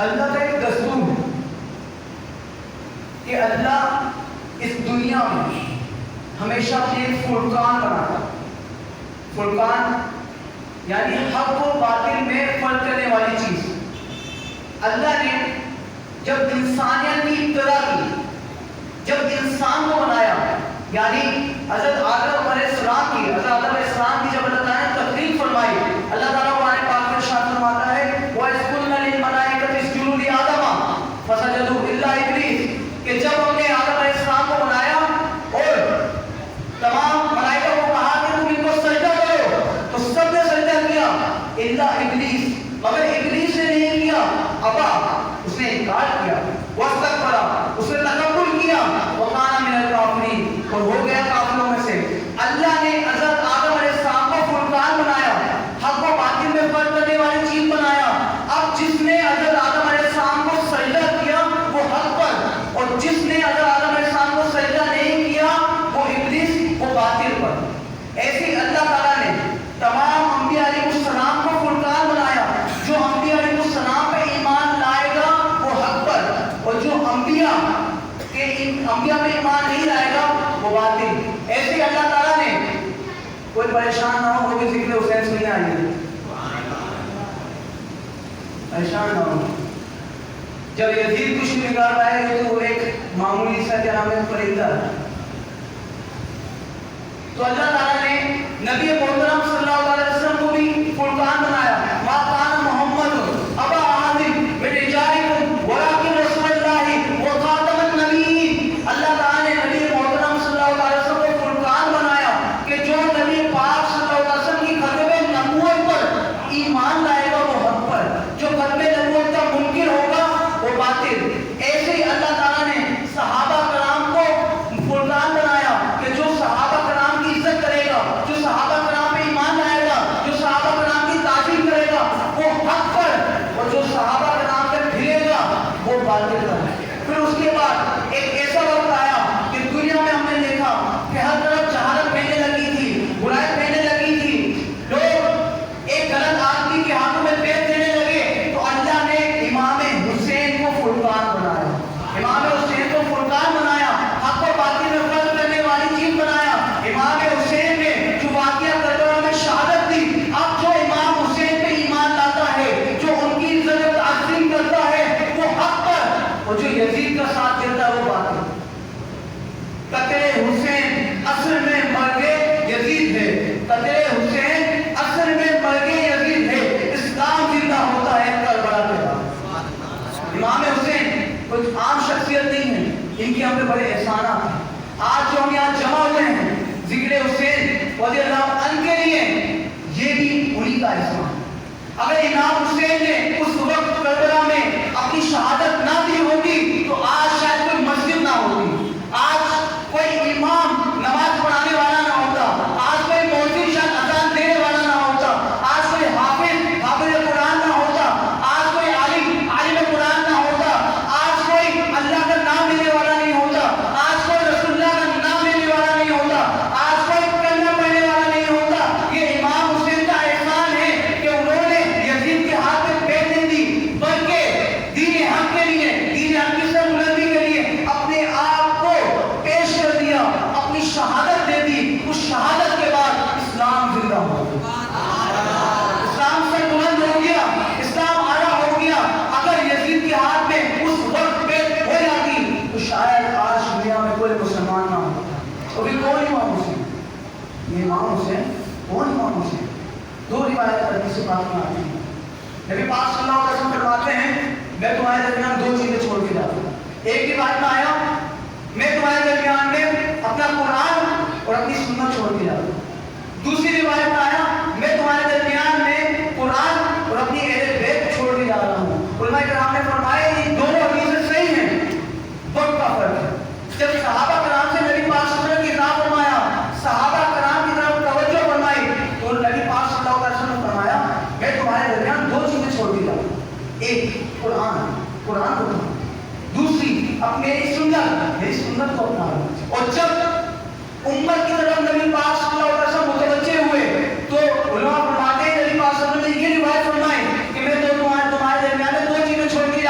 اللہ کا ایک دستور ہے کہ اللہ اس دنیا میں ہمیشہ اپنے ایک فرقان بناتا ہے. فرقان یعنی حق و باطل میں فرق کرنے والی چیز. اللہ نے جب انسانیت کی ابتدا کی، جب انسان کو بنایا، یعنی حضرت آدم علیہ السلام کی جب اللہ تعالیٰ نے تقریر فرمائی، اللہ تعالیٰ قرآن پاک میں ارشاد فرماتا ہے وَإِذْ قُلْنَا لِلْمَلَائِكَةِ اسْجُدُوا لِآدَمَ فَسَجَدُوا إِلَّا إِبْلِيسَ، کہ جب ہم نے آدم علیہ السلام کو بنایا اور تمام ملائکہ کو کہا کہ تم ان کو سجدہ کرو، تو سب نے سجدہ کیا الا ابلیس، مگر ابلیس نے نہیں کیا. ابا، اس نے انکار کیا. واستكبر، اس نے تکبر کیا. وکان من الکافرین، اور ہو گیا کافروں میں سے. اللہ نے حضرت آدم علیہ السلام کو فرقان بنایا، حق و باطل میں فرق کرنے والی چیز بنایا. اب جس نے حضرت آدم علیہ السلام کو سجدہ کیا وہ حق پر، اور جس نے حضرت آدم علیہ السلام کو سجدہ نہیں کیا وہ ابلیس، وہ باطل پر. ایسے ہی اللہ تعالیٰ نے تمام انبیاء علیہ السلام کو فرقان بنایا. جو انبیاء علیہ السلام پہ ایمان لائے گا وہ حق پر، اور جو انبیاء پہ ایمان نہیں لائے گا وہ باطل. ایسے ہی اللہ تعالیٰ نے، کوئی پریشان نہ ہو کہ ذکر حسین سنی آئیے، پریشان نہ ہو. جب یزید کچھ نکال رہا ہے تو وہ ایک معمولی سا کیا نام ہے پرندہ، تو اللہ تعالیٰ نے نبی محترم صلی اللہ علیہ وسلم کو بھی فرقان بنایا. ما کان محمد ابا احد من رجالکم ولکن رسول اللہ وخاتم النبیین. اللہ تعالیٰ نے نبی محترم صلی اللہ علیہ وسلم کو فرقان بنایا کہ جو نبی پاک صلی اللہ علیہ وسلم کی ختم نبوت پر ایمان لائے گا وہ حق پر، جو ختم نبوت کا منکر ہوگا وہ باطل. ایسے ہی اللہ تعالیٰ نے صحابہ کرام کو فرقان بنایا کہ جو صحابہ کرام کی عزت کرے گا، جو صحابہ کرام پہ ایمان لائے گا، جو صحابہ کرام کی تعظیم کرے گا وہ حق پر، اور جو صحابہ کرام پہ پھرے گا وہ باطل پر. پھر اس کے بعد ایک ایسا وقت آیا کہ دنیا میں ہم نے دیکھا کہ ہر طرف جہالت پھیلنے لگی تھی، برائی پھیلنے لگی تھی، لوگ ایک غلط آدمی کے ہاتھوں میں پیر دینے لگے. تو اللہ نے امام حسین کو فرقان بنایا، امام حسین کو فرقان بنایا، حق و باطل میں فرق کرنے والی چیز بنایا. امام حسین نے جو واقعہ کربلا میں شہادت دی، اب جو امام حسین پہ ایمان لاتا ہے، جو ان کی عزت و تعظیم کرتا ہے وہ حق پر، اور جو یزید کا ساتھ دیتا ہے وہ باطل. قتل حسین اصل میں مرگ یزید ہے، قتل حسین اصل میں مرگ یزید ہے. اسلام زندہ ہوتا ہے کربلا کے بعد. امام حسین کچھ عام شخصیت نہیں ہے، ان کے ہم پہ بڑے احسانات ہیں. آج جو ہم یہاں جمع ہوئے ہیں ذکر حسین رضی اللہ عنہ کے لیے، یہ بھی انہی کا احسان. اگر امام حسین نے اس وقت کربلا میں اپنی شہادت نہ دی ہوتی تو آج شاید کوئی مسجد نہ ہوتی، آج کوئی امام نماز پڑھانے والا نہ ہوتا، آج کوئی مؤذن شاید اذان دینے والا نہ ہوتا، آج کوئی حافظ قرآن نہ ہوتا، آج کوئی عالم قرآن نہ ہوتا، آج کوئی اللہ کا نام لینے والا نہیں ہوتا، آج کوئی رسول اللہ کا نام لینے والا نہیں ہوتا، آج کوئی کلمہ پڑھنے والا نہیں ہوتا. یہ امام حسین کا احسان ہے کہ انہوں نے یزید کے ہاتھ میں پیر نہیں دی، بلکہ دین حق کے لیے، دین حق کی سر بلندی کے لیے اپنے آپ کو پیش کر دیا، اپنی شہادت دے دی. اس شہادت کے بعد اسلام زندہ ہو گیا، اسلام سے بلند ہو گیا، اسلام آیا ہو گیا. اگر یزید کے ہاتھ میں اس وقت پیر ہو جاتی تو شاید آج دنیا میں کوئی مسلمان نہ ہوتا. ابھی کون امام حسین؟ یہ امام حسین کون امام حسین؟ دو روایت حدیث پاک میں آتی ہیں. نبی پاک صلی اللہ علیہ وسلم فرماتے ہیں میں تمہارے درمیان دو چیزیں چھوڑ کے جاتا ہوں. ایک روایت میں آیا میں تمہارے درمیان میں اپنا قرآن اور اپنی سنت چھوڑ کے جاتا ہوں. دوسری روایت میں آیا میں تمہارے درمیان میں قرآن اور اپنی اہل بیت چھوڑ کے جا رہا ہوں. علماء کرام نے فرمایا یہ دونوں حدیثیں صحیح ہیں، وقت کا فرق ہے. جب صحابہ کرام سے نبی پاک صلی اللہ علیہ وسلم کی اطاعت فرمایا، صحابہ کرام کی طرف توجہ فرمائی، تو نبی پاک صلی اللہ علیہ وسلم نے فرمایا میں تمہارے درمیان دو چیزیں چھوڑ کے جاتا ہوں. ایک قرآن کو پڑھنا، دوسری اب میری سنت کو اپنانا. اور جب امت کی طرف نبی پاک صلی اللہ علیہ وسلم متوجہ ہوئے تو علماء فرماتے ہیں نبی پاک صلی اللہ علیہ وسلم نے یہ روایت فرمائی کہ میں تو تمہارے درمیان میں دو چیزیں چھوڑ کے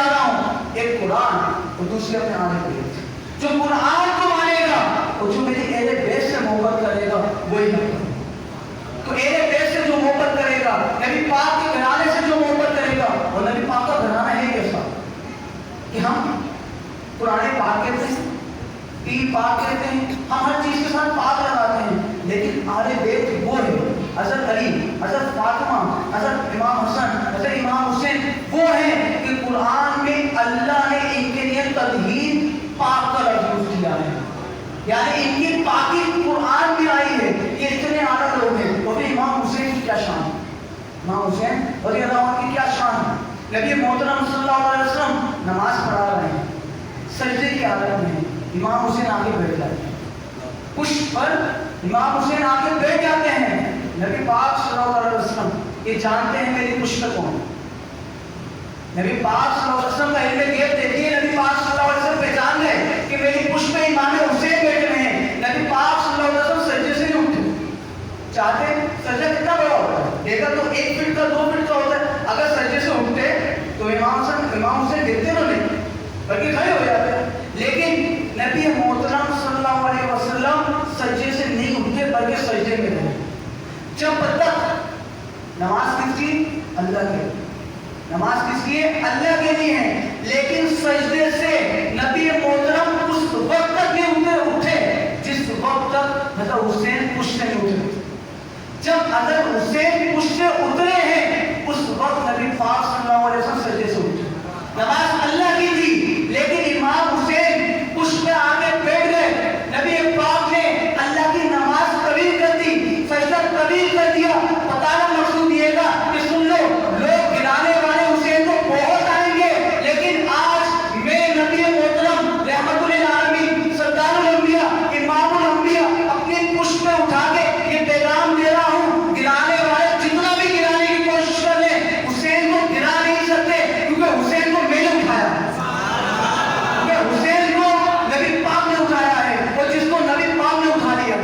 اسے اپنے آنے کو لیتے ہیں. جو قرآن کو مانے گا اور جو میری اہل بیت سے محبت کرے گا وہی ہے. تو اہل بیت سے جو محبت کرے گا, نبی پاک کے گھرانے سے جو محبت کرے گا, اور نبی پاک کا گھرانہ ہے کیسا کہ ہم قرآن پاک کہتے ہیں, پیر پاک کہتے ہیں, ہم ہر چیز کے ساتھ پاک لگاتے ہیں, لیکن اہل بیت وہ ہے, حضرت علی, حضرت فاطمہ, حضرت امام حسن, حضرت امام حسین, وہ ہیں کہ قرآن میں اللہ نے ان کے لیے تطہیر پاک کا لفظ یوز کیا ہے, یعنی ان کی پاکی قرآن میں آئی ہے. یہ اتنے اعلیٰ لوگ ہیں. اور پھر امام حسین کی کیا شان ہے, امام حسین رضی اللہ عنہ کی کیا شان ہے. نبی محترم صلی اللہ علیہ وسلم نماز پڑھا رہے ہیں, سجدے کی حالت میں امام حسین آگے بیٹھ جاتے ہیں, پشت پر امام حسین آگے بیٹھ جاتے ہیں. نبی پاک صلی اللہ علیہ وسلم یہ جانتے ہیں میری پشت کون. نبی پاک صلی اللہ علیہ وسلم کا علم غیب دیکھیے, نبی پاک صلی اللہ علیہ وسلم پہچان گئے کہ میری پشت میں امام حسین بیٹھے ہوئے ہیں. نبی پاک صلی اللہ علیہ وسلم سجدے سے نہیں اٹھے. چاہتے سجدہ کتنا بڑا ہوتا ہے, دیکھا تو 1 فٹ کا 2 فٹ کا ہوتا ہے. اگر سجدے سے اٹھتے تو امام حسین دیکھتے نہ نہیں, بلکہ کھڑے ہو جاتے. لیکن نبی محترم صلی اللہ علیہ وسلم سجدے سے نہیں اٹھتے بلکہ سجدے میں رہے. جب تک نماز کس کی, اللہ کے, نماز کس کی ہے, اللہ کے لیے ہے. لیکن سجدے سے نبی محترم اس وقت تک نہیں اٹھے جس وقت تک حضرت حسین پشت سے نہیں اٹھے. جب حضرت حسین پشت سے اترے ہیں اس وقت نبی پاک صلی اللہ علیہ وسلم سجدے سے اٹھے. نماز اللہ کی تھی لیکن امام حسین پشت پہ آگے بیٹھ گئے. نبی پاک نے اللہ کی نماز طویل کر دی, سجدہ طویل کر دیا. بتانا مقصود یہ تھا کہ سن لو, لوگ گرانے والے حسین کو بہت آئیں گے, لیکن آج میں نبی محترم رحمت للعالمین سردار الانبیاء امام الانبیاء اپنی پشت پہ اٹھا کے یہ پیغام دے رہا ہوں, گرانے والے جتنا بھی گرانے کی کوشش کر لیں حسین کو گرا نہیں سکتے, کیونکہ حسین کو میں نے اٹھایا ہے, کیونکہ حسین کو نبی پاک نے اٹھایا ہے. اور جس کو نبی پاک نے اٹھا لیا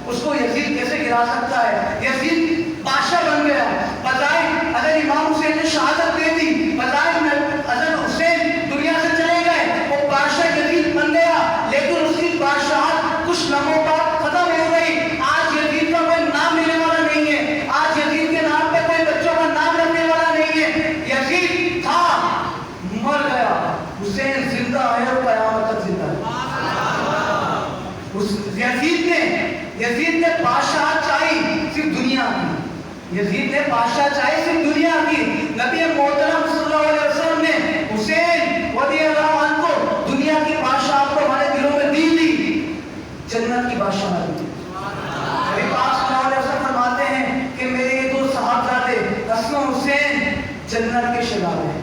اس کو یزید کیسے گرا سکتا ہے. یزید بادشاہ بن گیا, بجائے اگر امام حسین نے شہادت دے دی, بجائے اگر حسین دنیا سے چلے گئے, وہ بادشاہ یزید بن گیا, لیکن اس کی بادشاہت کچھ لمحوں بعد ختم ہو گئی. آج یزید کا کوئی نام لینے والا نہیں ہے, آج یزید کے نام پہ کوئی بچوں کا نام رکھنے والا نہیں ہے. یزید تھا, مر گیا, حسین زندہ ہے اور قیامت تک زندہ ہے. یزید نے بادشاہ چاہی صرف دنیا کی, یزید نے بادشاہ چاہی صرف دنیا کی. نبی محترم صلی اللہ علیہ وسلم نے حسین رضی اللہ عنہ کو دنیا کی بادشاہ کو ہمارے دلوں میں دی تھی, جنت کی بادشاہ دی. نبی پاک صلی اللہ علیہ وسلم فرماتے ہیں کہ میرے یہ 2 صاحبزادے حسن و حسین جنت کے شگال ہیں,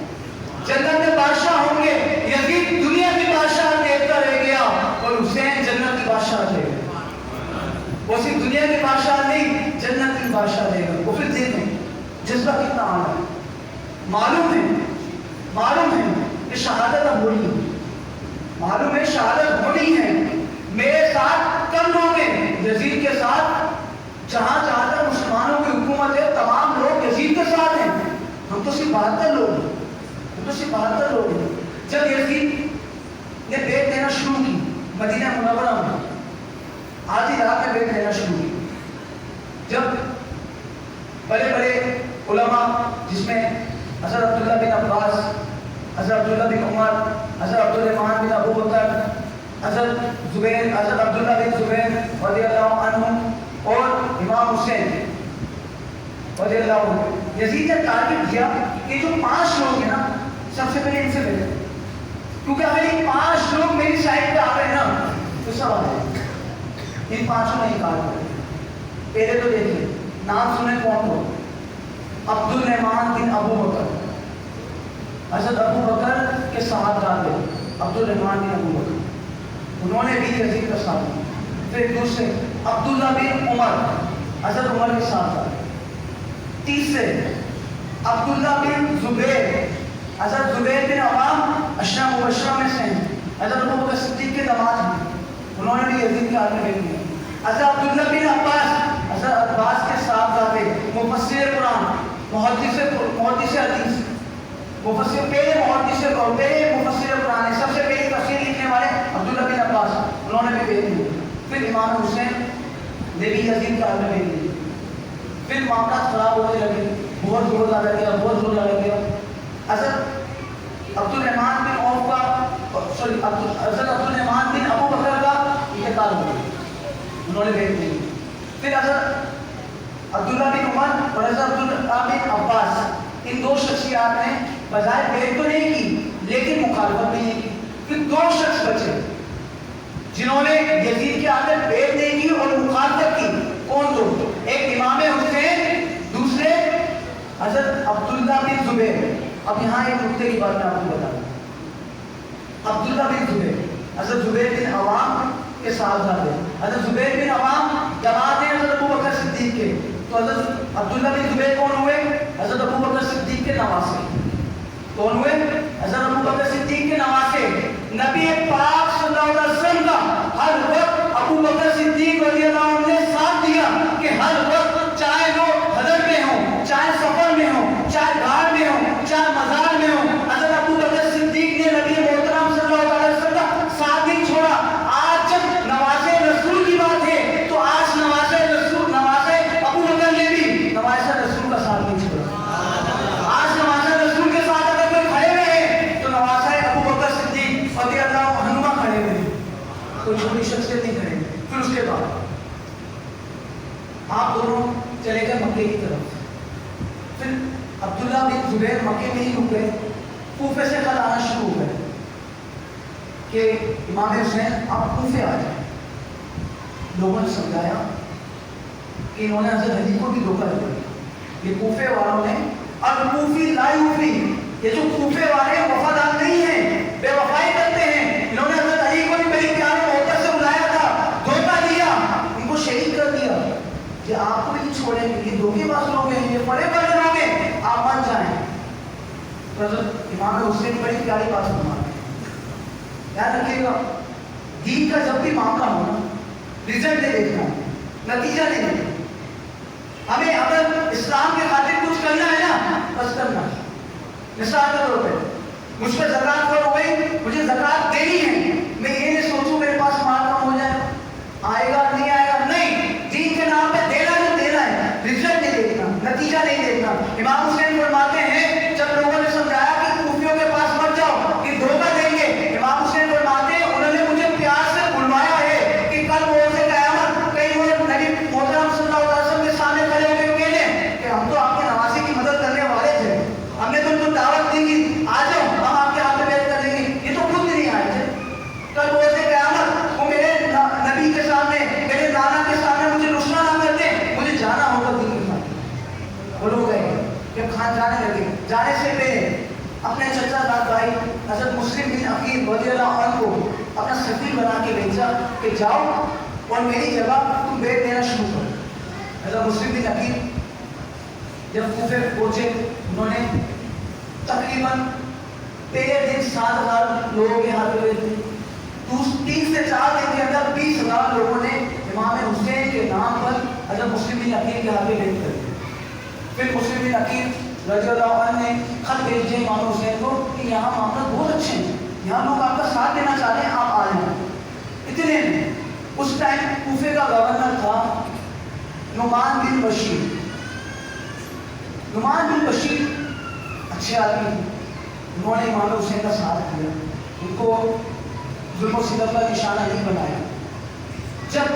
جنت کے بادشاہ ہوں گے. یزید دنیا کی بادشاہ دیکھتا رہ گیا اور حسین جنت کی بادشاہ دے گا. وہ صرف دنیا کی بادشاہ نہیں, جنت کی بادشاہ دے گا. وہ پھر دیکھیں جذبہ کتنا آنا ہے. معلوم ہے کہ شہادت اب ہونی ہے, معلوم ہے شہادت ہونی ہے. میرے ساتھ کم لوگ ہیں, یزید کے ساتھ جہاں جہاں تک مسلمانوں کی حکومت ہے تمام لوگ یزید کے ساتھ ہیں. ہم تو صرف 72 لوگ ہیں, ہم تو صرف 72 لوگ ہیں. جب یزید نے بیت دینا شروع کی مدینہ منورہ میں, آدھی رات میں بیت دینا شروع کی, جب بڑے بڑے علماء جس میں حضرت عبداللہ بن عباس, حضرت عبداللہ بن عمر, حضرت عبدالرحمن بن ابو بکر, حضرت زبیر, حضرت عبداللہ بن زبیر رضی اللہ عنہ اور امام حسین رضی اللہ عنہ, یزید نے ٹارگٹ کیا کہ جو 5 لوگ ہیں نا سب سے پہلے ان سے ملے, کیونکہ اگر یہ 5 لوگ میری سائڈ پہ آ رہے ہیں نا تو سب آ رہے ہیں. ان 5 نہیں کہا کرتے. پہلے تو دیکھیے نام سنے کون ہو, عبدالرحمن بن ابو بکر, حضرت ابو بکر کے صاحبزادے عبدالرحمن بن ابو بکر, انہوں نے بھی یزید کا ساتھ دیا. پھر دوسرے عبداللہ بن عمر, حضرت عمر کے صاحبزادے. تیسرے عبداللہ بن زبیر, حضرت زبیر بن عوام عشرہ مبشرہ میں سے ہیں, حضرت ابو بکر صدیق کے داماد ہیں, انہوں نے بھی یزید کے ہاتھ میں بیت دیا. حضرت عبداللہ بن عباس, حضرت عباس کے صاحبزادے, مفسر قرآن, محدث حدیث, مفسر پہلے مفسر قرآن ہے, سب سے پہلی تفسیر لکھنے انہوں نے بھی بھیج دیا. پھر امام حسین نے بھی یزید کا حملہ بھیج دیا. پھر معاملات خراب ہونے لگے, بہت زور ڈالا گیا, بہت زور ڈالا گیا. حضرت عبد الرحمن بن عوف کا حضرت عبد الرحمن بن ابو بکر کا انتقال ہو گیا, انہوں نے بھیج دیا. پھر حضرت عبداللہ بن عمر اور حضرت عبداللہ بن عباس, ان دو شخصیات نے بظاہر بیعت تو نہیں کی لیکن مخالفت بھی نہیں کی. پھر دو شخص بچے جنہوں نے یزید کے آگے بیعت نہیں کی اور مخالفت کی. کون دو؟ ایک امام حسین, دوسرے حضرت عبداللہ بن زبیر. اب یہاں ایک نکتے کی بات میں آپ کو بتا دوں. عبداللہ بن زبیر حضرت زبیر بن عوام کے صاحبزادے. حضرت زبیر بن عوام جماعت ہیں حضرت ابو بکر صدیق کے. تو حضرت عبداللہ بن زبیر کون ہوئے؟ حضرت ابو بکر صدیق کے نواسے. کون ہوئے؟ حضرت ابو بکر صدیق کے نواسے. نبی پاک صلی اللہ علیہ وسلم کا ہر وقت ابو بکر صدیق رضی اللہ عنہ نے ساتھ دیا کہ ہر وقت چاہے وہ حضر میں ہوں, چاہے سفر میں ہوں, چاہے گھاٹ میں ہوں, چاہے مزار میں ہوں, حضرت ابو بکر صدیق نے نبی محترم صلی اللہ علیہ وسلم کا ساتھ نہیں چھوڑا. آج جب نوازے رسول کی بات ہے تو آج نوازے رسول, نوازے ابو بکر نے بھی نوازے رسول کا ساتھ نہیں چھوڑا. آج نوازے رسول کے ساتھ اگر کوئی کھڑے ہوئے ہیں تو نوازے ابو بکر صدیق رضی اللہ عنہ کھڑے ہوئے ہیں, کوئی چھوٹی شخصیت نہیں کھڑے. پھر اس کے بعد آپ دونوں چلے گئے مکے کی طرف. پھر عبداللہ بن زبیر مکے میں ہی رک گئے, کوفے سے خط آنا شروع ہو گئے کہ امام حسین آپ کوفے آ جائیں. لوگوں نے سمجھایا کہ انہوں نے حضرت علی کو بھی دھوکہ دیا. یہ کوفے والوں نے الکوفی لا یوفی, یہ جو کوفے والے وفادار نہیں ہیں, بے وفائی کرتے ہیں, انہوں نے حضرت علی کو بھی بڑی پیار محبت سے بلایا تھا, دھوکہ دیا, ان کو شہید کر دیا کہ آپ کو بھی نہیں چھوڑیں گے, یہ دھوکے باز لوگ ہیں, یہ پڑے پڑے لوگ ہیں, آپ مان جائیں. حضرت امام حسین بڑی پیاری بات فرماتے ہیں, یاد رکھیے گا دین کا جب بھی معاملہ ہونا رزلٹ نہیں دیکھنا, نتیجہ نہیں دیکھنا. ہمیں اگر اسلام کے خاطر کچھ کرنا ہے نا بس کرنا. مثال کے طور پہ مجھ پہ زکوٰۃ فرض ہو گئی, مجھے زکوٰۃ دینی ہے, میں یہ نہیں سوچوں میرے پاس مال کم ہو جائے, آئے گا نہیں آئے گا, نہیں, دین کے نام پہ دینا جو دینا ہے, رزلٹ نہیں دیکھنا, نتیجہ نہیں دیکھنا. امام حسین فرماتے ہیں جب لوگوں نے سمجھایا کہ کوفیوں کے پاس مت جاؤ کہ دھوکہ دیں گے, امام حسین فرماتے ہیں انہوں نے مجھے پیار سے بلوایا ہے کہ کل روز قیامت کہیں وہ نبی محترم صلی اللہ علیہ وسلم کے سامنے کھڑے ہو کے کہنے کہ ہم تو آپ کے نوازے کی مدد کرنے والے تھے, ہم نے تم کو دعوت دی کہ آ جاؤ ہم آپ کے ہاتھ میں بیعت کر دیں گے, یہ تو خود نہیں آئے تھے. کل روز قیامت وہ میرے نبی کے سامنے, میرے نانا کے سامنے مجھے رسوا نہ کرتے, مجھے جانا ہوگا دین کے ساتھ. وہ لوگ گئے, جب خان جانے لگے, جانے سے پہلے اپنے چچا زاد بھائی حضرت مسلم بن عقیل رضی اللہ عنہ کو اپنا سفیر بنا کے بھیجا کہ جاؤ اور میری جگہ تم بیعت دینا شروع کرو. حضرت مسلم بن عقیل جب کوفے پہنچے, انہوں نے تقریباً پہلے دن 7,000 لوگوں کے ہاتھ میں تھے. 3 سے 4 دن کے اندر 20,000 لوگوں نے امام حسین کے نام پر حضرت مسلم بن عقیل کے ہاتھ میں بیعت کر دی. پھر مسلم بن عقیل رضی اللہ عنہ نے خط بھیج دیا امام حسین کو کہ یہاں معاملات بہت اچھے ہیں, یہاں لوگ آپ کا ساتھ دینا چاہتے ہیں, آپ آ جائیں. اتنے میں اس ٹائم کوفے کا گورنر تھا نعمان بن بشیر. نعمان بن بشیر اچھے آدمی, انہوں نے امام حسین کا ساتھ دیا, ان کو ظلم و ستم کا نشانہ نہیں بنایا. جب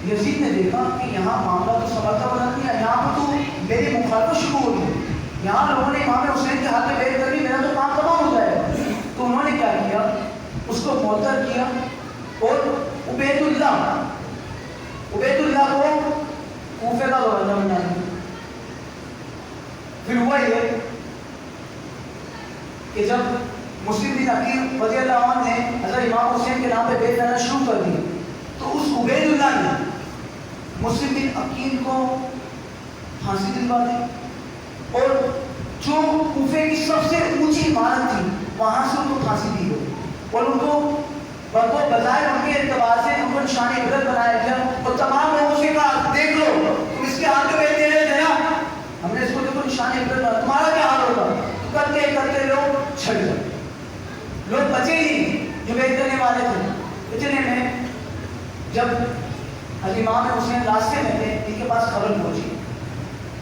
یزید نے دیکھا کہ یہاں معاملہ تو سنبھلتا بنا نہیں ہے, یہاں پر تو میری مخالفت شروع ہو گئی, یہاں لوگوں نے امام حسین کے ہاتھ میں بیعت کر دی, میرا تو کام تمام ہو جائے گا. تو انہوں نے کیا کیا, اس کو معطل کیا اور عبید اللہ کو کوفے کا گورنر بنا دیا. پھر ہوا یہ کہ جب مسلم بن عقیل رضی اللہ عنہ نے حضرت امام حسین کے نام پہ بیعت کرنا شروع کر دی تو اس عبید اللہ نے مسلم بن عقیل کو پھانسی دلوا دی اور جو کوفے کی سب سے اونچی عمارت تھی وہاں سے ان کو پھانسی دی گئی اور ان کو بظاہر ان کے اعتبار سے ان کو نشان عبرت بنایا گیا اور تمام لوگوں سے کہا دیکھ لو تم اس کے ہاتھ میں بیعت دے رہے تھے نا, ہم نے اس کو دیکھو نشان عبرت بنا, تمہارا کیا حال ہوگا. کرتے کرتے لوگ چھٹ گئے, لوگ بچے ہی جو بیعت کرنے والے تھے. جب امام حسین راستے میں تھے، ان کے پاس خبر پہنچی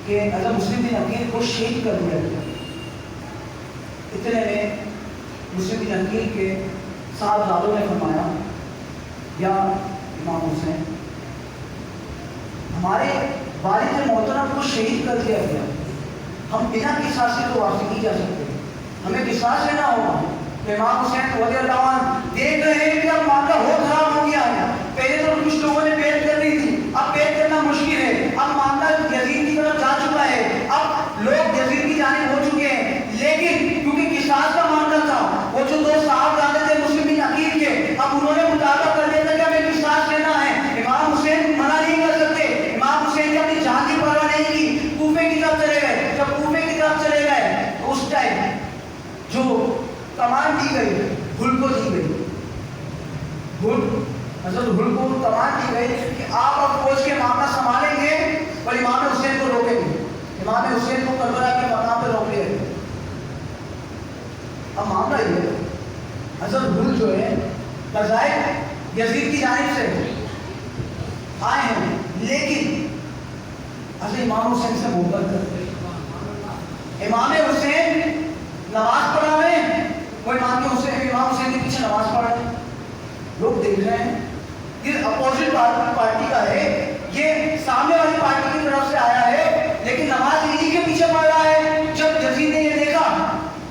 کہ حضرت مسلم بن عقیل کو شہید کر دیا گیا۔ اتنے میں مسلم بن عقیل کے صاحبزادوں نے فرمایا، یا امام حسین، ہمارے والد محترم کو شہید کر دیا گیا، ہم بنا قصاص سے تو واپس نہیں جا سکتے، ہمیں قصاص لینا ہوگا۔ تو امام حسین رضی اللہ عنہ دیکھ رہے ہیں کہ اب معاملہ بہت خراب ہو گیا ہے، پہلے تو کچھ لوگوں نے پیٹ کر دی تھی، اب پیٹ کرنا مشکل ہے، اب معاملہ یزید کی طرف جا چکا ہے، اب لوگ یزید کی جانب ہو چکے ہیں، لیکن کیونکہ قصاص کا معاملہ تھا، وہ جو دو صاحبزادے تھے مسلم بن عقیل کے، اب انہوں نے مطالبہ کر دیا تھا کہ ہمیں قصاص لینا ہے۔ امام حسین منع نہیں کر سکتے، امام حسین نے اپنی جان کی پرواہ نہیں کی، کوفے کی طرف چلے گئے۔ جب کوفے کی طرف چلے گئے تو اس ٹائم جو کمان دی گئی، گل کو دی گئی، حضرت گل کو کمان دی گئی کہ آپ اب فوج کے معاملہ سنبھالیں گے اور امام حسین کو روکیں گے۔ امام حسین کو کربلا کے مقام پہ روک لیا گیا۔ اب معاملہ یہ ہے، حضرت گل جو ہے بظاہر یزید کی جانب سے آئے ہیں، لیکن حضرت امام حسین سے محبت کرتے ہیں۔ امام حسین نماز پڑھا رہے ہیں، وہ امام حسین کے پیچھے نماز پڑھ رہے ہیں، لوگ دیکھ رہے ہیں، یہ اپوزٹ پارٹی کا ہے، یہ سامنے والی پارٹی کی طرف سے آیا ہے، لیکن نماز انہی کے پیچھے پڑھ رہا ہے۔ جب یزید نے یہ دیکھا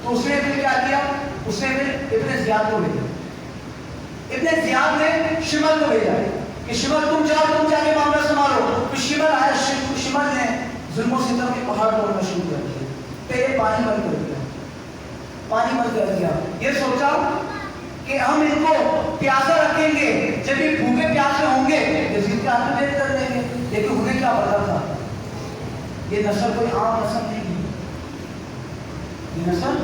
تو اس نے پھر کیا کیا؟ اس نے پھر ابن زیاد کو بھیجا۔ ابن زیاد نے شمر کو بھیجا کہ شمر تم جا کے معاملہ سنبھالو۔ تو شمر آیا، شمر نے ظلم و ستم کے پہاڑ توڑنا شروع کر دیا، پہلے پانی بند کر دیا، پانی بند کر دیا۔ یہ سوچا کہ ہم ان کو پیاسا رکھیں گے، جب یہ بھوکے پیاسے ہوں گے یزید کے ہاتھ میں دے کر دیں گے، لیکن انہیں کیا پتا تھا یہ نسل کوئی عام نسل نہیں ہے، یہ نسل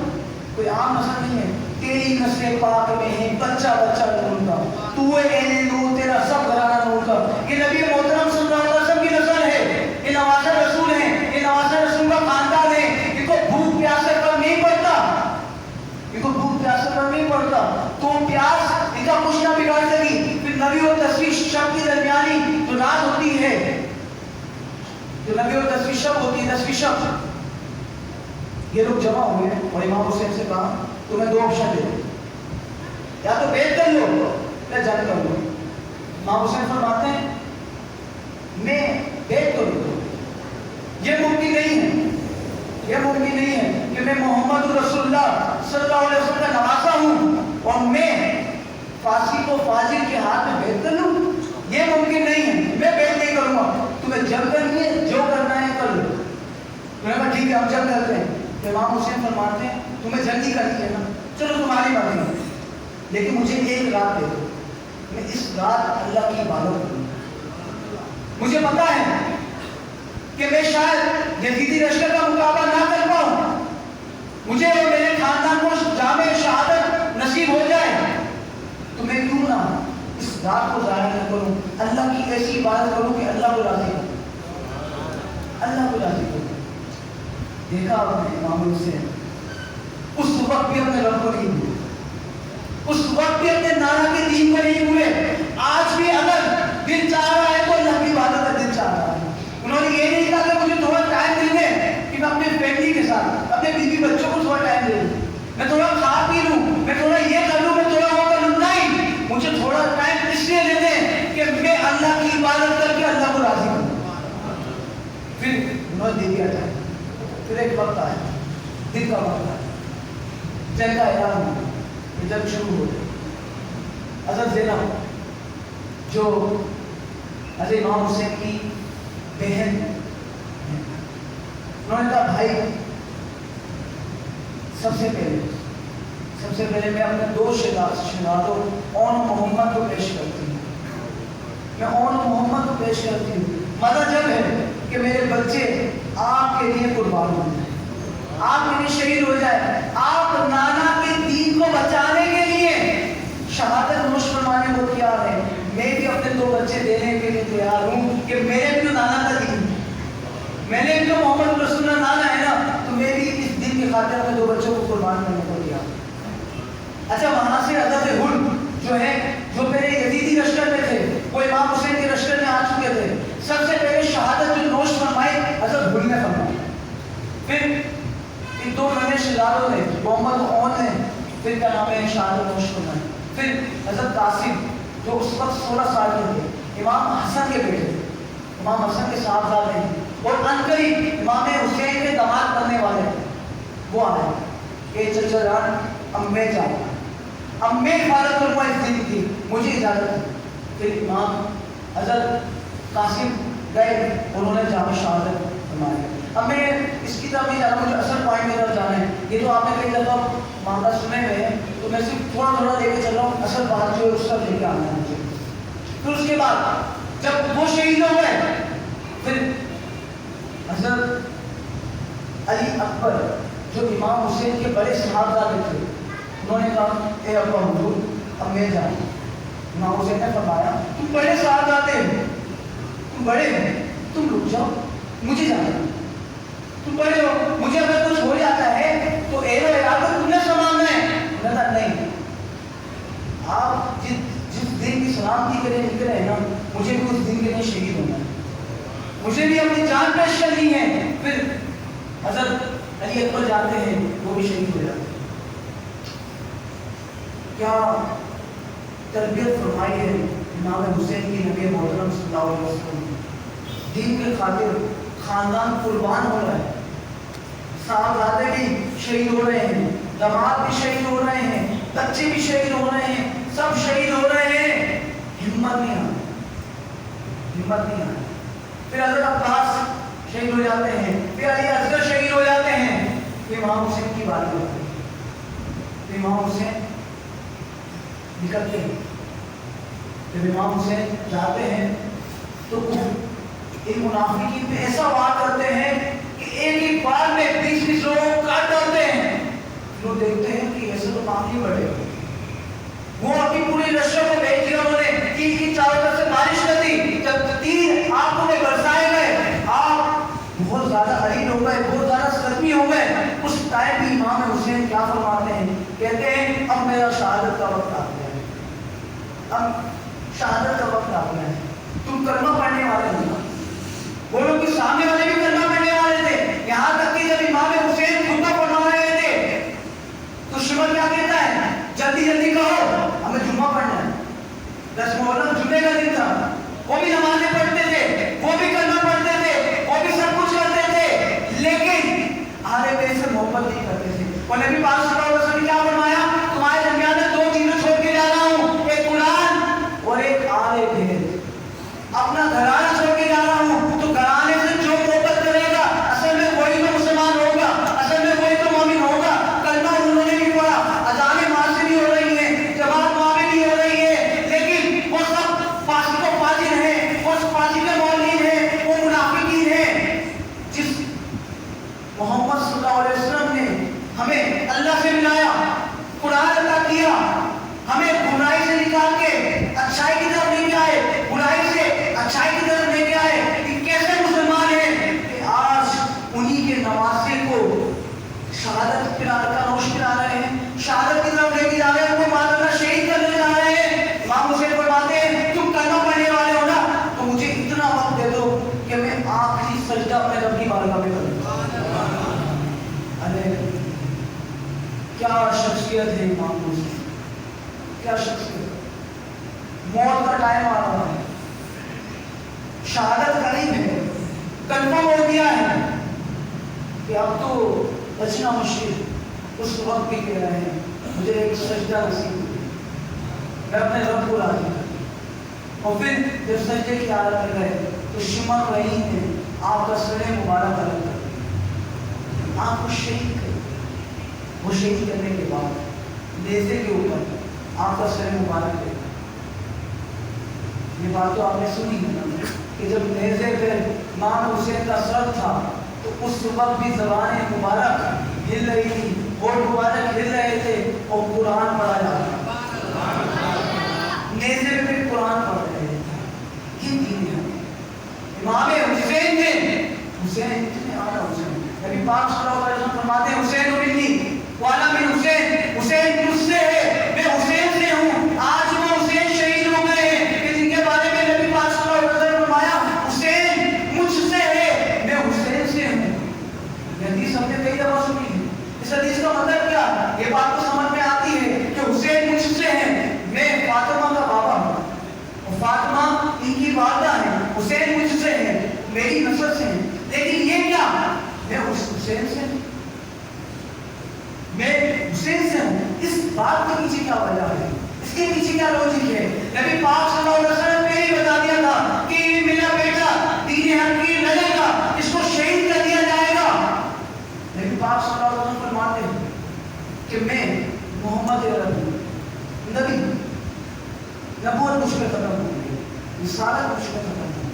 کوئی عام نسل نہیں ہے، تیری نسل پاک میں ہے، بچہ بچہ نور کا، تو اے نور، تیرا سب گھرانہ نور کا۔ یہ نبی محترم صلی اللہ علیہ وسلم کی نسل ہے، یہ نوازہ رسول ہیں، یہ نوازہ رسول کا خاندان ہے، ان کو بھوک پیاسے پر نہیں پڑتا، ان کو بھوک پیاسے پر نہیں پڑتا، تو پیاس ان کا کچھ نہ بگاڑ سکی۔ پھر نبی اور تصویر شب کی درمیانی جو رات ہوتی ہے، جو نبی اور تصویر شب ہوتی ہے، تصویر شب، یہ لوگ جمع ہوئے اور امام حسین سے کہا تمہیں دو آپشن دے دو، یا تو بیعت کر لو یا جنگ کر لو۔ امام حسین فرماتے ہیں میں بیعت کر لوں، یہ ممکن نہیں ہے، یہ ممکن نہیں ہے کہ میں محمد رسول اللہ صلی اللہ علیہ وسلم کا نواسا ہوں اور میں فاسق و فاجر کے ہاتھ میں بیعت کر لوں، یہ ممکن نہیں ہے، میں بیعت نہیں کروں گا، تمہیں جنگ کرنی ہے جو کرنا ہے کر لو۔ میں نے کہا ٹھیک ہے ہم جنگ کرتے ہیں۔ امام حسین فرماتے ہیں تمہیں جنگ ہی کرنی ہے نا، چلو تمہاری مرضی ہے، لیکن مجھے ایک رات دے دو، میں اس رات اللہ کی عبادت کروں۔ مجھے پتا ہے کہ میں شاید یزیدی لشکر کا مقابلہ نہ کر پاؤں، مجھے اور میرے خاندان کو جامع شہادت نصیب ہو جائے، تو میں کیوں نہ اس رات کو ضائع نہ کروں، اللہ کی ایسی عبادت کروں کہ اللہ کو راضی کروں، اللہ کو راضی کروں۔ دیکھا آپ نے امام حسین اس وقت بھی اپنے رب کو نہیں بھولے، اس وقت بھی اپنے نانا کے دین کو نہیں بھولے۔ آج بھی اگر دل چاہ رہا ہے تو اللہ کی عبادت کا دل چاہ رہا ہے۔ انہوں نے یہ نہیں کہا کہ مجھے تھوڑا ٹائم دے دیں کہ میں اپنے فیملی کے ساتھ اپنے بیوی بچوں کو تھوڑا ٹائم دے دوں، میں تھوڑا کھا پی لوں، میں تھوڑا یہ کر لوں، میں تھوڑا وہ کر لوں، نہیں، مجھے تھوڑا ٹائم اس لیے دے دیں کہ میں اللہ کی عبادت کر کے اللہ کو راضی کروں۔ پھر انہوں نے دے دیا جائے، پھر ایک وقت آیا، دن کا وقت آیا، جنگ کا اعلان ہوا، جنگ شروع ہو گئی۔ حضرت زینب جو حضرت امام حسین کی بہن، انہوں نے کہا بھائی سب سے پہلے میں اپنے دو شہزادوں اون محمد کو پیش کرتی ہوں، میں اون محمد کو پیش کرتی ہوں۔ مزہ جب ہے کہ میرے بچے آپ کے لیے قربان ہو جائیں، آپ کے لیے شہید ہو جائے، آپ نانا کے دین کو بچانے کے لیے شہادت نوش فرمانے کو تیار ہے۔ میں بھی اپنے دو بچے دینے کے لیے تیار ہوں کہ میرے بھی تو نانا کا دین، میں نے بھی تو محمد رسول اللہ نانا ہے نا، تو میں بھی اس دین کی خاطر اپنے دو بچوں کو قربان کرنے کو تیار ہوں۔ اچھا وہاں سے حضرت ہل جو ہے، جو پہلے یزیدی لشکر میں تھے، وہ امام حسین کے لشکر میں آ چکے تھے. سب سے پہلے شہادت جو نوش فرمائی حضرت بھول نے فرمائی. پھر ان دو نئے شہزادوں نے محمد و اون نے پھر کیا نام ہے شہادت نوش فرمائی. پھر حضرت قاسم جو اس وقت 16 سال کے تھے، امام حسن کے بیٹے، امام حسن کے صاحبزادے ہیں، اور عنقریب امام حسین کے داماد بننے والے ہیں، وہ آئے. اے چچا جان، اب میں جاؤں گا، اب میں حفاظت کروں گا اس دین کی، مجھے اجازت ہے. پھر امام حضرت قاسم گئے، انہوں نے جامع شہادت فرمائی. اب میں اس کی طرف نہیں جا رہا، مجھے اصل پوائنٹ کی طرف جانا ہے. یہ تو آپ نے کئی دفعہ معاملہ سنے ہوئے ہیں، تو میں صرف تھوڑا تھوڑا لے کے چل رہا ہوں، اصل بات جو ہے اس طرف لے کے آنا ہے مجھے. پھر اس کے بعد جب وہ شہید ہو گئے، پھر حضرت علی اکبر جو امام حسین کے بڑے صحابزادے تھے، انہوں نے کہا اے ابا حضور اب میں جاؤں. امام حسین نے فرمایا تم بڑے صحابزادے ہو، تم بڑے ہو، تم رک جاؤ، مجھے جانا ہے. تم بڑے ہو، مجھے اگر کچھ ہو جاتا ہے تو اے رو یار تم نے سنبھالنا ہے. انہوں نے کہا نہیں، آپ جس دن کی سلامتی کے لیے نکلے ہیں نا، مجھے بھی اس دن کے لیے شہید ہونا ہے، مجھے بھی اپنی جان پیش کرنی ہے. پھر حضرت علی اکبر جاتے ہیں، وہ بھی شہید ہو جاتے ہیں. کیا تربیت فرمائی ہے امام حسین کی نبی محترم صلی اللہ علیہ وسلم. دین کے خاطر خاندان قربان ہو رہا ہے، صاحبزادے بھی شہید ہو رہے ہیں، داماد بھی شہید ہو رہے ہیں، بچے بھی شہید ہو رہے ہیں، سب شہید ہو رہے ہیں. ہمت نہیں آئی، ہمت نہیں آئی. پھر حضرت عباس شہید ہو جاتے ہیں، پھر علی اصغر شہید ہو جاتے ہیں. پھر امام حسین کی باری ہوتی ہے. پھر امام حسین نکلتے ہیں. جب امام حسین جاتے ہیں تو ایک منافقین پہ ایسا وار کرتے ہیں کہ ایک ایک بار میں 20 لوگوں کو کاٹ ڈالتے ہیں. لوگ دیکھتے ہیں کہ ایسے تو کام نہیں بڑھے. وہ اپنی پوری لشکر کو بھیج دیا، انہوں نے تیر کی چاروں طرف سے بارش کر دی. جب تیر آنکھوں میں برسائے گئے، آپ بہت زیادہ عریض ہو گئے، بہت زیادہ زخمی ہو گئے. اس ٹائم بھی امام حسین کیا فرماتے ہیں؟ کہتے ہیں اب میرا شہادت کا وقت آ گیا ہے، اب شہادت کا وقت آ گیا ہے. تم کلمہ پڑھنے والے ہو. وہ لوگ کے سامنے والے بھی کلمہ پڑھنے والے تھے. یہاں تک کہ جب امام حسین خطبہ پڑھا رہے تھے تو شمر کیا کہتا ہے؟ جلدی جلدی کہو، ہمیں جمعہ پڑھنا ہے. 10 محرم جمعے کا دن تھا. وہ بھی نمازیں پڑھتے تھے، وہ بھی کلمہ پڑھتے تھے، وہ بھی سب کچھ کرتے تھے، لیکن آلے بیت سے محبت نہیں کرتے تھے. اور نبی پاک صلی اللہ علیہ وسلم نے کیا فرمایا؟ تمہارے درمیان میں 2 چیزیں چھوڑ کے جا رہا ہوں، ایک قرآن اور ایک آل بیت. اپنا گھرانہ چھوڑ کے جا رہا ہوں، تو گھرانے سے جو محبت کرے گا اصل میں وہی تو مسلمان ہوگا، اصل میں وہی تو مومن ہوگا. کلمہ انہوں نے بھی پڑھا، اذانیں وہاں سے بھی ہو رہی ہیں، جماعت وہاں پہ بھی ہو رہی ہے، لیکن وہ سب فاسق و فاجر ہیں، وہ فاسق مولین ہیں، وہ منافقین ہیں. جس محمد صلی اللہ علیہ وسلم نے ہمیں اللہ سے ملایا، قرآن عطا کیا، ہمیں برائی سے نکال کے اچھائی کی طرف لے کے آئے، برائی سے اچھائی کی طرف لے کے آئے. کہ کیسے مسلمان ہیں کہ آج انہی کے نواسے کو شہادت کا نوش پلا رہے ہیں، شہادت کی طرف لے کے جا رہے ہیں، ان کو مار اللہ شہید کرنے جا رہے ہیں. امام حسین فرماتے ہیں تم کلمہ پڑھنے والے ہو نا، تو مجھے اتنا وقت دے دو کہ میں آخری سجدہ اپنے رب کی بارگاہ میں کروں. ارے کیا شخصیت ہے امام حسین، کیا شخصیت. موت کا ٹائم آ رہا ہے، شہادت قریب ہے، کنفرم ہو گیا ہے کہ اب تو بچنا مشکل. اس وقت بھی کہہ رہے ہیں مجھے ایک سجدہ نصیب ہو، میں اپنے رب کو راضی کروں. اور پھر جب سجدے کی حالت میں گئے تو شمع رہی نے آپ کا سر مبارک الگ کر دیا، آپ کو شہید کر. وہ شہید کرنے کے بعد نیزے کے اوپر آپ کا سر مبارک ہے. یہ بات تو آپ نے سنی ہے نا کہ جب نیزے پہ امام حسین کا سر تھا تو اس وقت بھی زبان مبارک ہل رہی تھی، ہوٹ مبارک ہل رہے تھے اور قرآن پڑھا جا رہا تھا. نیزے پہ قرآن پڑھ رہے تھے. یہ دین ہے. امام حسین نے حسین اتنے اعلیٰ حسین نبی پاک صلی اللہ علیہ وسلم فرماتے ہیں حسین ابنی وانا من حسین، حسین مجھ سے ہے، میں حسین سے ہوں. آج وہ حسین شہید ہو گئے ہیں کہ جن کے بارے میں حسین سے ہوں. اس بات کے پیچھے کیا وجہ ہے؟ اس کے پیچھے کیا لوجک ہے؟ نبی پاک صلی اللہ علیہ وسلم نے یہ بتا دیا تھا کہ یہ میرا بیٹا دین حق کی لڑے گا, اس کو شہید کر دیا جائے گا. نبی پاک صلی اللہ علیہ وسلم فرماتے ہیں کہ میں محمد عرب ہوں, نبی, نبوت مجھ پہ ختم ہو گئی, رسالت مجھ پہ ختم ہو گئی.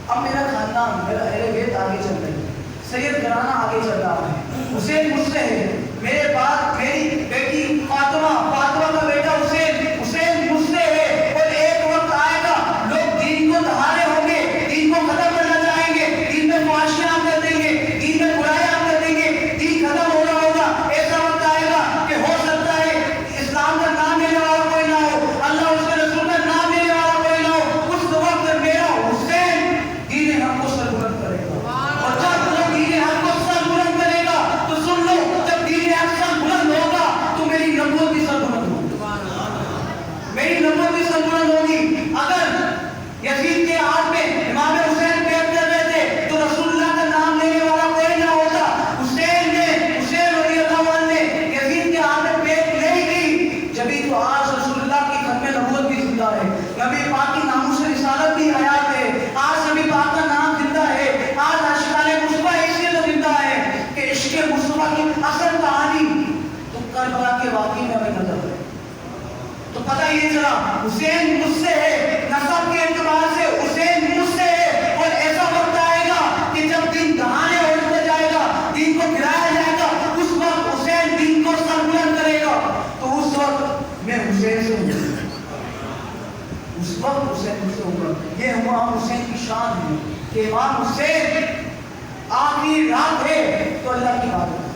اب میرا خاندان, میرا اہل بیت آگے چل رہا ہے, سید گھرانہ آگے چل رہا ہے. حسین مجھ سے ہے, میرے بعد میری بیٹی فاطمہ, فاطمہ کا بیٹا حسین, حسین مجھ سے ہے. اور ایک وقت آئے گا لوگ دین کو دھاڑے ہوں گے, دین کو ختم کرنا چاہیں گے, دین میں معاشیاں کر دیں گے, دین میں برائیاں کر دیں گے, دین ختم ہو رہا ہوگا. ایسا وقت آئے گا کہ ہو سکتا ہے اسلام کا نام لینے والا کوئی نہ ہو, اللہ اس کے رسول کا نام لینے والا کوئی نہ ہو. اس وقت میرا حسین دین حق کو سر بلند کرے گا. اور جب وہ دین حق کو سر بلند کرے گا تو سن لو, جب دین حق سر بلند ہوگا تو میری نبوت بھی سر بلند ہوگی, میری نبوت بھی سر بلند ہوگی. اگر یزید کے ہاتھ میں امام حسین بیعت کر رہے تھے تو رسول اللہ کا نام لینے والا کوئی نہ ہوتا. حسین رضی اللہ عنہ نے یزید کے ہاتھ میں بیعت نہیں کی, جبھی تو آج رسول اللہ کی ختم نبوت بھی زندہ ہے, نبی پاک کی ناموس رسالت بھی حیات ہے. آج نبی پاک کا نام زندہ ہے, آج اشکال مصطفیٰ اس لیے تو زندہ ہے کہ عشق مصطفیٰ کی اصل کہانی تو کربلا کے واقعے میں ہمیں نظر ہے. تو پتہ یہ چلا حسین مجھ سے ہے, نسب کے اعتبار سے حسین مجھ سے ہے. اور ایسا وقت آئے گا کہ جب دین دہانے اڑتا جائے گا, دین کو گرایا جائے گا, اس وقت حسین دین کو سر بلند کرے گا. تو اس وقت میں حسین سے ہوں, اس وقت حسین مجھ سے ہوگا. یہ امام حسین کی شان ہے کہ امام حسین آخری رات ہے تو اللہ کی بات ہے,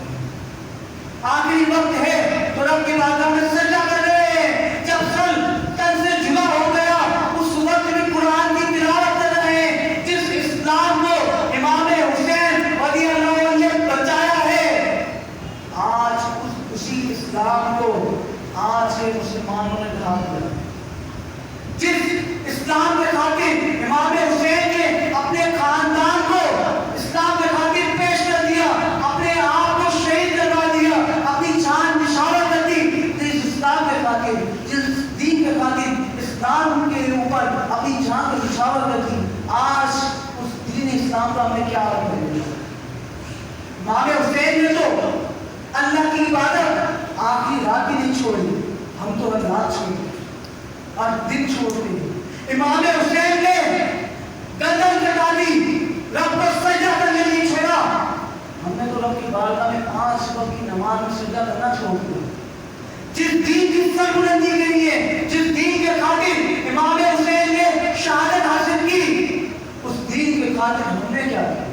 آخری وقت ہے تو رب کی بارگاہ میں سجدہ کر رہے ہیں. جب سر تن سے جدا ہو گیا اس وقت بھی قرآن کی تلاوت کر رہے ہیں. جس اسلام کو امام حسین رضی اللہ عنہ نے بچایا ہے, آج اسی اسلام کو آج کے مسلمانوں نے ڈھا دیا. جس اسلام کے خاطر امام حسین نے اپنے خاندان کو اسلام کے خاطر پیش کر دیا, اپنے آپ کو شہید کروا دیا, اپنی جان نشانہ کر دی, جس اسلام کے خاطر, جس دین کے خاطر اسلام کے اوپر اپنی جان کو نشانہ کر دی, آج اس دین اسلام کا ہمیں کیا حال کر دیا. امام حسین نے تو اللہ کی عبادت آخری رات بھی نہیں چھوڑی, ہم تو ہر رات چھوڑی اور دن چھوڑتے ہیں. امام حسین نے گردن کٹا دی, رب کو سجدہ کرنے نہیں چھوڑا. ہم نے تو رب کی بارگاہ میں 5 وقت کی نماز میں سجدہ کرنا چھوڑ دیا. جس دین کی سر بلندی کے لیے, جس دین کے خاطر امام حسین نے شہادت حاصل کی, اس دین کے خاطر ہم نے کیا کیا,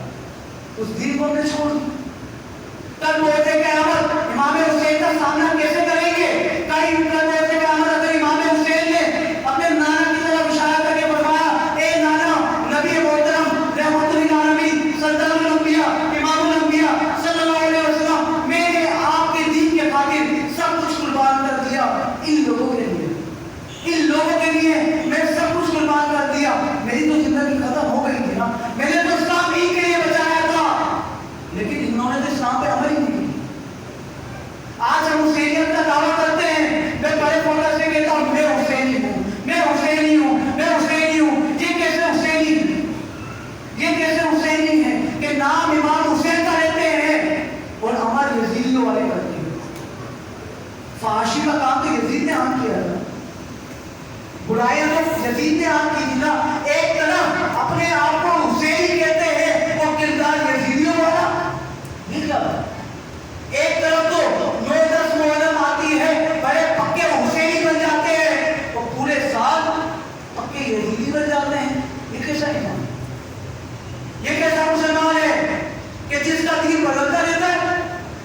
اس دین کو ہم نے چھوڑ دیا. کل روزے قیامت امام حسین کا سامنا کیسے کریں گے؟ کئی کل روزے قیامت اگر امام حسین نے اپنے نانا کی طرف اشارہ کر کے فرمایا, اے نانا, نبی محترم رحمت للعالمین سردار الانبیاء امام الانبیاء صلی اللہ علیہ وسلم, میں نے آپ کے دین کے خاطر سب کچھ قربان کر دیا, ان لوگوں کے لیے, ان لوگوں کے لیے میں سب کچھ قربان کر دیا. میری تو زندگی ختم ہو گئی تھی نا, میں نے تو اسلام ہی کے لیے بچایا تھا, لیکن انہوں نے تو اسلام پہ عمل ہی نہیں کیا. آج ہم حسینیت کا دعویٰ کرتے ہیں, میں بڑے فوٹو سے کہتا ہوں میں حسینی ہوں, میں حسینی ہوں, میں حسینی ہوں. یہ کیسے حسینی, یہ کیسے حسینی ہے کہ نام امام حسین کا لیتے ہیں اور عمل یزیدیوں والے کرتے ہیں. فحاشی کا کام تو یزید نے عام کیا تھا, برائیاں تو یزید نے عام کی تھی نا. ایک طرف اپنے آپ کو حسینی کہتے ہیں اور کردار یزیدیوں والا, یہ کیا ہے؟ ایک طرف تو 9-10 محرم آتی ہے, بڑے پکے حسینی بن جاتے ہیں, اور پورے سال پکے یزیدی بن جاتے ہیں. یہ کیسا ایمان, یہ کیسا مسلمان ہے کہ جس کا دین بدلتا رہتا ہے,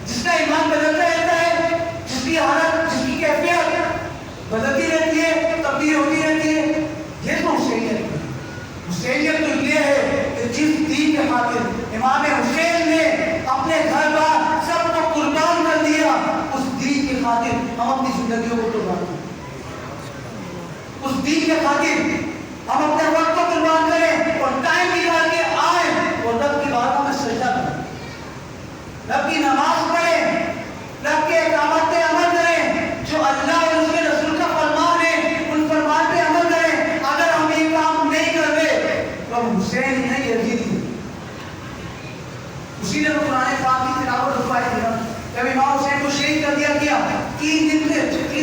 جس کا ایمان بدلتا رہتا ہے, جس کی حالت, جس کی کیفیت بدلتی رہتی ہے, تبدیل ہوتی رہتی ہے. یہ تو حسینیت ہے. حسینیت تو یہ ہے کہ جس دین کے خاطر امام حسین نے اپنے گھر بار سب کو قربان کر دیا, اس دین کے خاطر ہم اپنی زندگیوں کو قربان کریں, اس دین کے خاطر ہم اپنے وقت کو قربان کریں اور ٹائم نکال کے آئیں اور رب کی بارگاہ میں سجدہ کریں, رب کی نماز پڑھیں, رب کے اقامت 3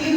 3